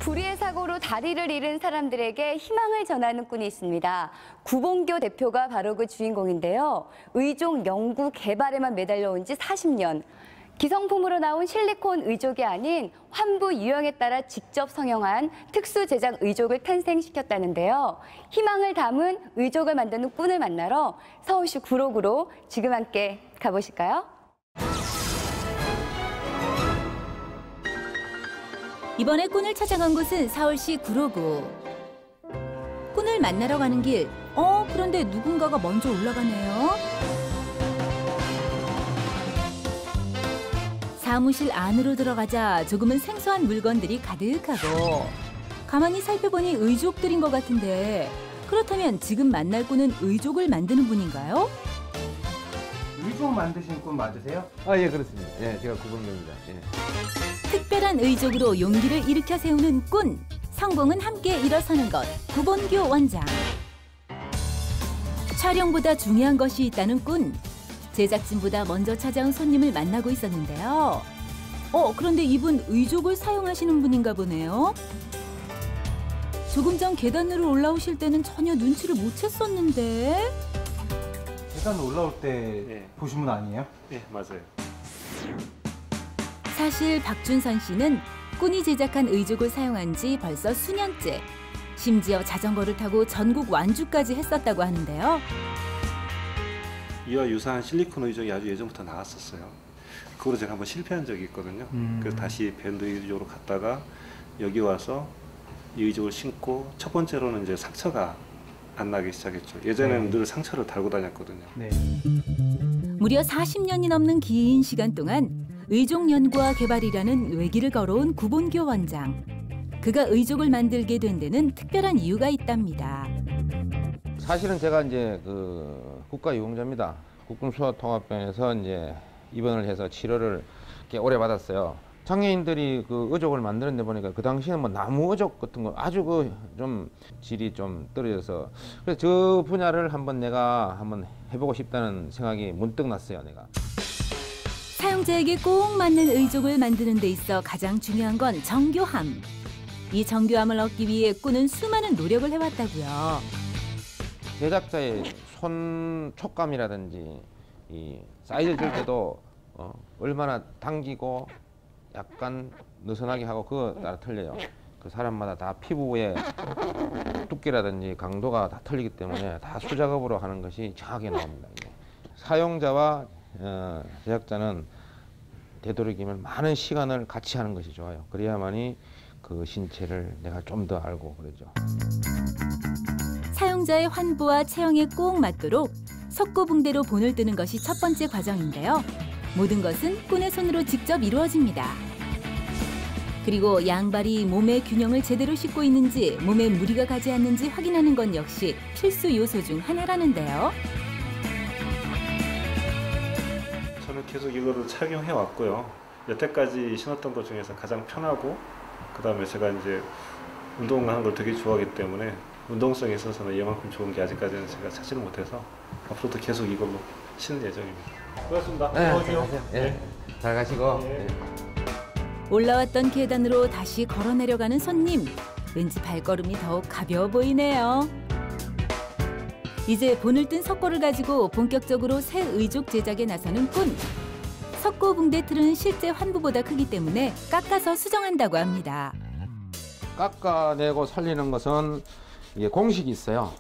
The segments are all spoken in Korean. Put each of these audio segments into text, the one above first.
불의의 사고로 다리를 잃은 사람들에게 희망을 전하는 꾼이 있습니다. 구봉교 대표가 바로 그 주인공인데요. 의족 연구 개발에만 매달려온 지 40년. 기성품으로 나온 실리콘 의족이 아닌 환부 유형에 따라 직접 성형한 특수 제작 의족을 탄생시켰다는데요. 희망을 담은 의족을 만드는 꾼을 만나러 서울시 구로구로 지금 함께 가보실까요? 이번에 꾼을 찾아간 곳은 서울시 구로구. 꾼을 만나러 가는 길. 그런데 누군가가 먼저 올라가네요. 사무실 안으로 들어가자 조금은 생소한 물건들이 가득하고 가만히 살펴보니 의족들인 것 같은데 그렇다면 지금 만날 꾼은 의족을 만드는 분인가요? 의족 만드신 꾼 맞으세요? 예, 그렇습니다. 예, 제가 구봉교입니다. 예. 특별한 의족으로 용기를 일으켜 세우는 꾼. 성공은 함께 일어서는 것. 구봉교 원장. 촬영보다 중요한 것이 있다는 꾼. 제작진보다 먼저 찾아온 손님을 만나고 있었는데요. 그런데 이분 의족을 사용하시는 분인가 보네요. 조금 전 계단으로 올라오실 때는 전혀 눈치를 못 챘었는데. 계단 올라올 때 보신 분 아니에요? 네, 맞아요. 사실 박준선 씨는 꾼이 제작한 의족을 사용한 지 벌써 수년째. 심지어 자전거를 타고 전국 완주까지 했었다고 하는데요. 이와 유사한 실리콘 의족이 아주 예전부터 나왔었어요. 그거로 제가 한번 실패한 적이 있거든요. 그래서 다시 밴드 의족으로 갔다가 여기 와서 이 의족을 신고 첫 번째로는 이제 상처가 안 나기 시작했죠. 예전에는 늘 상처를 달고 다녔거든요. 네. 무려 40년이 넘는 긴 시간 동안 의족 연구와 개발이라는 외길을 걸어온 구봉교 원장. 그가 의족을 만들게 된 데는 특별한 이유가 있답니다. 사실은 제가 이제 그 국가유공자입니다. 국군수호통합병에서 이제 입원을 해서 치료를 꽤 오래 받았어요. 장애인들이 그 의족을 만드는 데 보니까 그 당시에는 뭐 나무 의족 같은 거 아주 그 좀 질이 좀 떨어져서 그래서 저 분야를 내가 한번 해보고 싶다는 생각이 문득 났어요, 내가. 사용자에게 꼭 맞는 의족을 만드는 데 있어 가장 중요한 건 정교함. 이 정교함을 얻기 위해 꾼은 수많은 노력을 해왔다고요. 제작자의 손 촉감이라든지 이 사이즈를 줄 때도 얼마나 당기고 약간 느슨하게 하고 그거 따라 틀려요. 그 사람마다 다 피부의 두께라든지 강도가 다 틀리기 때문에 다 수작업으로 하는 것이 정확하게 나옵니다. 사용자와 제작자는 되도록이면 많은 시간을 같이 하는 것이 좋아요. 그래야만이 그 신체를 내가 좀 더 알고 그러죠. 사용자의 환부와 체형에 꼭 맞도록 석고붕대로 본을 뜨는 것이 첫 번째 과정인데요. 모든 것은 꾼의 손으로 직접 이루어집니다. 그리고 양발이 몸의 균형을 제대로 싣고 있는지 몸에 무리가 가지 않는지 확인하는 건 역시 필수 요소 중 하나라는데요. 저는 계속 이거를 착용해 왔고요. 여태까지 신었던 것 중에서 가장 편하고 그다음에 제가 이제 운동하는 걸 되게 좋아하기 때문에 운동성에 있어서는 이만큼 좋은 게 아직까지는 제가 찾지를 못해서 앞으로도 계속 이걸로 신을 예정입니다. 고맙습니다. 네, 잘 가시고. 네. 올라왔던 계단으로 다시 걸어 내려가는 손님. 왠지 발걸음이 더욱 가벼워 보이네요. 이제 본을 뜬 석고를 가지고 본격적으로 새 의족 제작에 나서는 꾼. 석고 붕대 틀은 실제 환부보다 크기 때문에 깎아서 수정한다고 합니다. 깎아내고 살리는 것은 이게 공식이 있어요.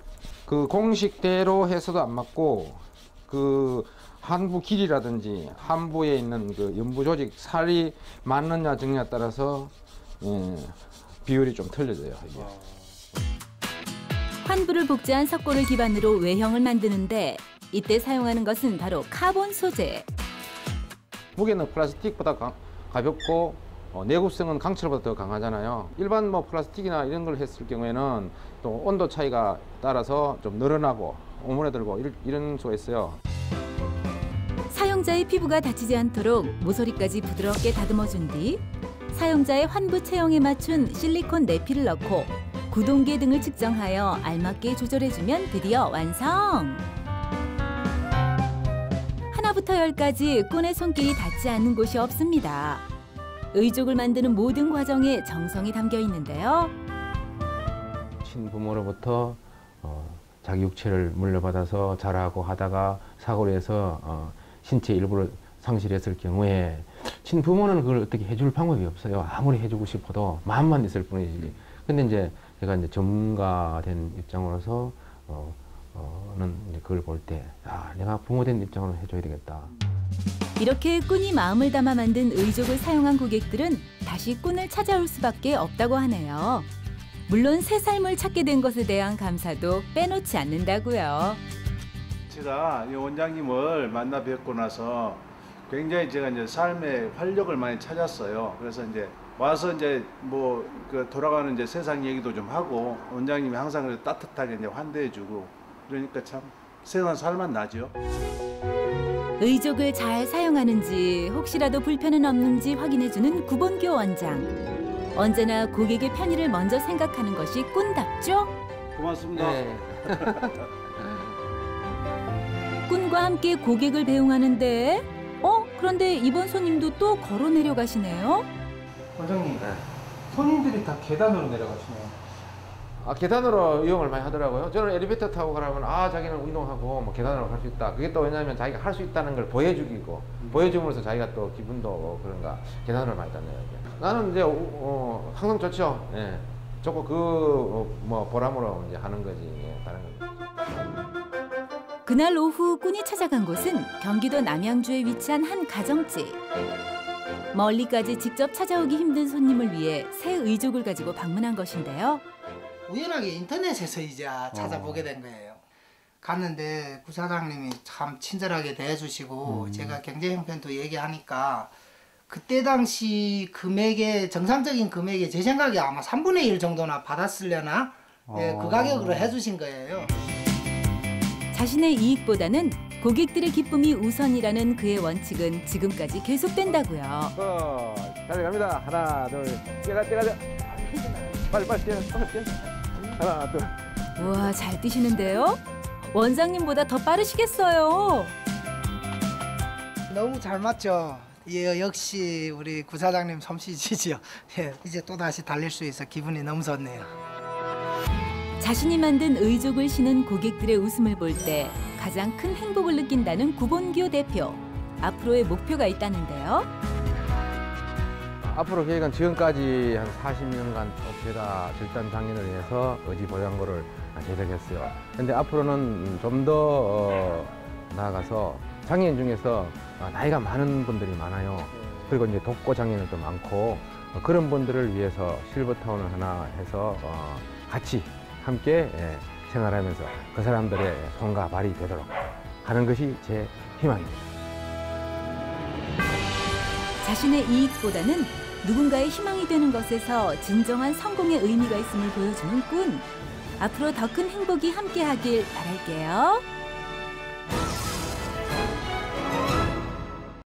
그 공식대로 해서도 안 맞고 그 환부 길이라든지 환부에 있는 그 연부 조직 살이 맞느냐 적느냐에 따라서 비율이 좀 틀려져요. 이게. 환부를 복제한 석고를 기반으로 외형을 만드는데 이때 사용하는 것은 바로 카본 소재. 무게는 플라스틱보다 가볍고 내구성은 강철보다 더 강하잖아요. 일반 플라스틱이나 이런 걸 했을 경우에는 또 온도 차이가 따라서 좀 늘어나고 오므려들고 이런 수가 있어요. 사용자의 피부가 다치지 않도록 모서리까지 부드럽게 다듬어준 뒤 사용자의 환부 체형에 맞춘 실리콘 내피를 넣고 구동계 등을 측정하여 알맞게 조절해주면 드디어 완성! 하나부터 10까지 꾼의 손길이 닿지 않는 곳이 없습니다. 의족을 만드는 모든 과정에 정성이 담겨 있는데요. 친부모로부터 자기 육체를 물려받아서 자라고 하다가 사고를 해서 신체 일부를 상실했을 경우에 친부모는 그걸 어떻게 해줄 방법이 없어요. 아무리 해주고 싶어도 마음만 있을 뿐이지. 근데 이제 제가 이제 전문가된 입장으로서 는 이제 그걸 볼 때, 내가 부모된 입장으로 해줘야 되겠다. 이렇게 꾼이 마음을 담아 만든 의족을 사용한 고객들은 다시 꾼을 찾아올 수밖에 없다고 하네요. 물론 새 삶을 찾게 된 것에 대한 감사도 빼놓지 않는다고요. 제가 이 원장님을 만나 뵙고 나서 굉장히 제가 이제 삶의 활력을 많이 찾았어요. 그래서 이제 와서 이제 뭐 그 돌아가는 이제 세상 얘기도 좀 하고 원장님이 항상 그래도 따뜻하게 이제 환대해주고 그러니까 참 세상 살만 나죠. 의족을 잘 사용하는지 혹시라도 불편은 없는지 확인해주는 구본교 원장. 언제나 고객의 편의를 먼저 생각하는 것이 꾼답죠? 고맙습니다. 네. 꾼과 함께 고객을 배웅하는데 그런데 이번 손님도 또 걸어 내려가시네요. 원장님, 손님들이 다 계단으로 내려가시네요. 계단으로 이용을 많이 하더라고요. 저는 엘리베이터 타고 가라면 자기는 운동하고 뭐 계단으로 갈 수 있다. 그게 또 왜냐하면 자기가 할 수 있다는 걸 보여주기고 보여줌으로써 자기가 또 기분도 그런가 계단으로 많이 다녀요. 나는 이제 항상 좋죠. 예. 좋고 뭐 보람으로 이제 하는 거지. 예, 다른 거. 그날 오후 꾼이 찾아간 곳은 경기도 남양주에 위치한 한 가정집. 멀리까지 직접 찾아오기 힘든 손님을 위해 새 의족을 가지고 방문한 것인데요. 우연하게 인터넷에서 이제 찾아보게 된 거예요. 갔는데 구사장님이 참 친절하게 대해주시고 제가 경제 형편도 얘기하니까 그때 당시 금액의 정상적인 금액이 제 생각에 아마 3분의 1 정도나 받았으려나 그 가격으로 해주신 거예요. 자신의 이익보다는 고객들의 기쁨이 우선이라는 그의 원칙은 지금까지 계속된다고요. 잘 갑니다. 하나, 둘, 뛰어가. 빨리 뛰어. 하나, 둘. 우와, 잘 뛰시는데요? 원장님보다 더 빠르시겠어요. 너무 잘 맞죠? 예, 역시 우리 구사장님 솜씨지죠. 예, 이제 또 다시 달릴 수 있어 기분이 너무 좋네요. 자신이 만든 의족을 신은 고객들의 웃음을 볼 때 가장 큰 행복을 느낀다는 구본교 대표. 앞으로의 목표가 있다는데요. 앞으로 계획은 지금까지 한 40년간 제가 절단 장인을 위해서 의지보양고를 제작했어요. 근데 앞으로는 좀 더 나아가서 장애인 중에서 나이가 많은 분들이 많아요. 그리고 이제 독고 장애인들도 많고 그런 분들을 위해서 실버타운을 하나 해서 같이 함께 생활하면서 그 사람들의 손과 발이 되도록 하는 것이 제 희망입니다. 자신의 이익보다는 누군가의 희망이 되는 것에서 진정한 성공의 의미가 있음을 보여주는 꾼. 앞으로 더 큰 행복이 함께하길 바랄게요.